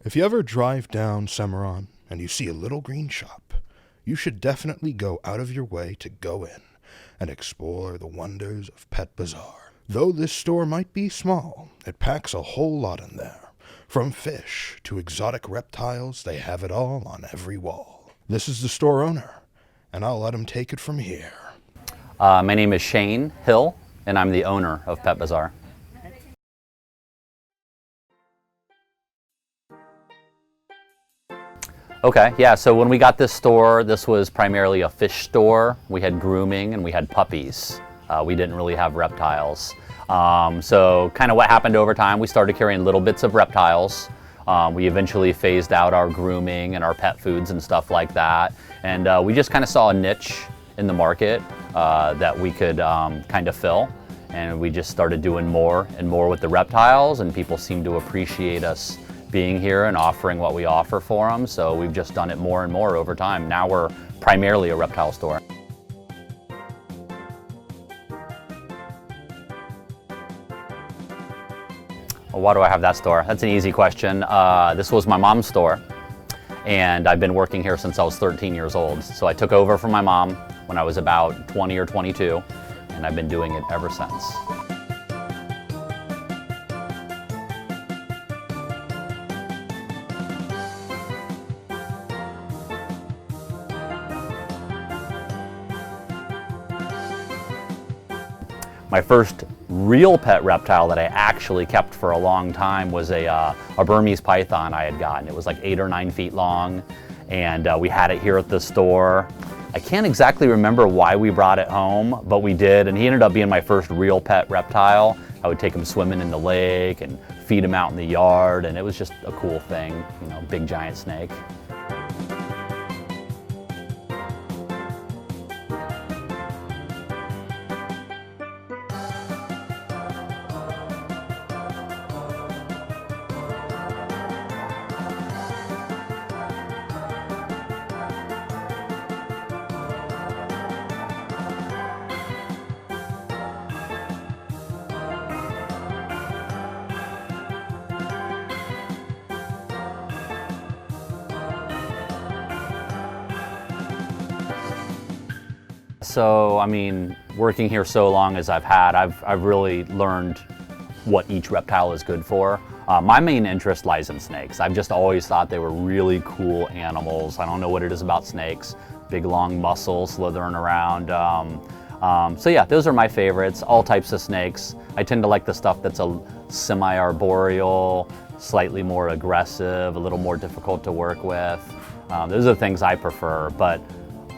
If you ever drive down Cimarron and you see a little green shop, you should definitely go out of your way to go in and explore the wonders of Pet Bazaar. Though this store might be small, it packs a whole lot in there. From fish to exotic reptiles, they have it all on every wall. This is the store owner, and I'll let him take it from here. My name is Shane Hill, and I'm the owner of Pet Bazaar. Okay, yeah, so when we got this store, this was primarily a fish store. We had grooming and we had puppies. We didn't really have reptiles. So kind of what happened over time, we started carrying little bits of reptiles. We eventually phased out our grooming and our pet foods and stuff like that. And we just kind of saw a niche in the market that we could kind of fill. And we just started doing more and more with the reptiles, and people seemed to appreciate us being here and offering what we offer for them. So we've just done it more and more over time. Now we're primarily a reptile store. Well, why do I have that store? That's an easy question. This was my mom's store, and I've been working here since I was 13 years old. So I took over from my mom when I was about 20 or 22, and I've been doing it ever since. My first real pet reptile that I actually kept for a long time was a Burmese python I had gotten. It was like 8 or 9 feet long, and we had it here at the store. I can't exactly remember why we brought it home, but we did, and he ended up being my first real pet reptile. I would take him swimming in the lake and feed him out in the yard, and it was just a cool thing, you know, big giant snake. So, I mean, working here so long as I've had, I've really learned what each reptile is good for. My main interest lies in snakes. I've just always thought they were really cool animals. I don't know what it is about snakes. Big long muscles slithering around. So yeah, those are my favorites, all types of snakes. I tend to like the stuff that's a semi-arboreal, slightly more aggressive, a little more difficult to work with. Those are the things I prefer, but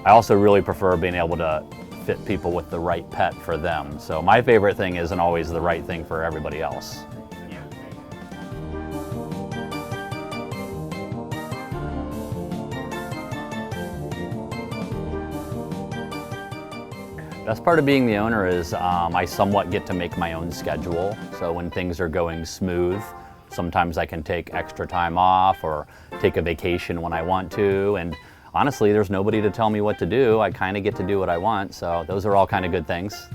I also really prefer being able to fit people with the right pet for them. So my favorite thing isn't always the right thing for everybody else. Best part of being the owner is I somewhat get to make my own schedule. So when things are going smooth, sometimes I can take extra time off or take a vacation when I want to. And honestly, there's nobody to tell me what to do. I kind of get to do what I want, so those are all kind of good things.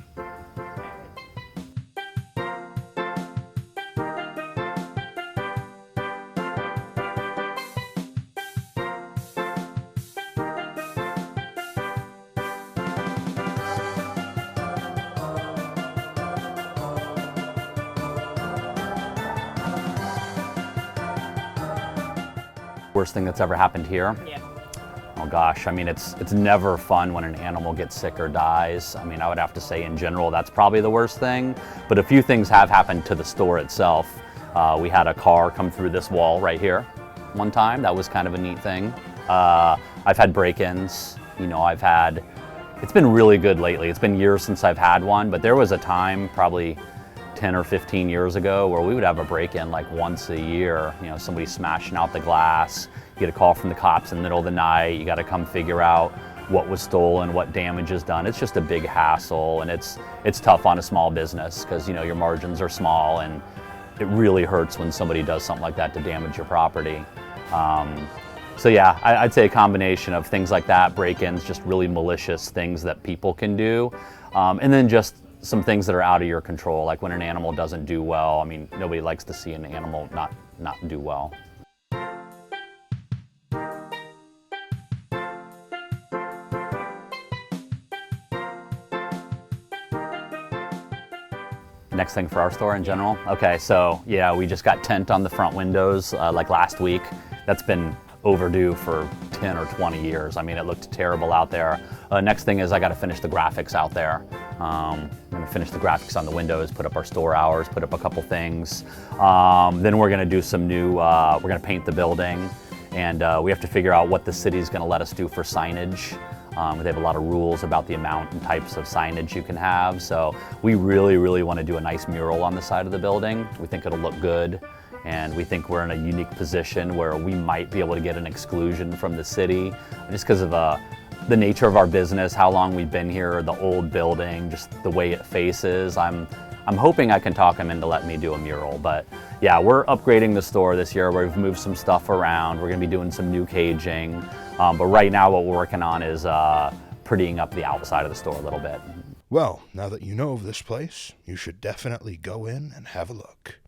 Worst thing that's ever happened here? Yeah. Oh gosh, I mean, it's never fun when an animal gets sick or dies. I mean, I would have to say in general, that's probably the worst thing. But a few things have happened to the store itself. We had a car come through this wall right here one time. That was kind of a neat thing. I've had break-ins, you know, it's been really good lately. It's been years since I've had one, but there was a time probably 10 or 15 years ago where we would have a break-in like once a year, you know, somebody smashing out the glass. You get a call from the cops in the middle of the night. You got to come figure out what was stolen, what damage is done. It's just a big hassle, and it's tough on a small business because, you know, your margins are small, and it really hurts when somebody does something like that to damage your property. So yeah, I'd say a combination of things like that, break-ins, just really malicious things that people can do, and then just some things that are out of your control, like when an animal doesn't do well. I mean, nobody likes to see an animal not do well. Next thing for our store in general? Okay, so yeah, we just got tint on the front windows like last week. That's been overdue for 10 or 20 years. I mean, it looked terrible out there. Next thing is I got to finish the graphics out there. I'm going to finish the graphics on the windows, put up our store hours, put up a couple things. Then we're going to do some new, we're going to paint the building, and we have to figure out what the city's going to let us do for signage. They have a lot of rules about the amount and types of signage you can have. So we really want to do a nice mural on the side of the building. We think it'll look good. And we think we're in a unique position where we might be able to get an exclusion from the city just because of the nature of our business, how long we've been here, the old building, just the way it faces. I'm hoping I can talk them into letting me do a mural. But yeah, we're upgrading the store this year. We've moved some stuff around. We're going to be doing some new caging. But right now what we're working on is prettying up the outside of the store a little bit. Well, now that you know of this place, you should definitely go in and have a look.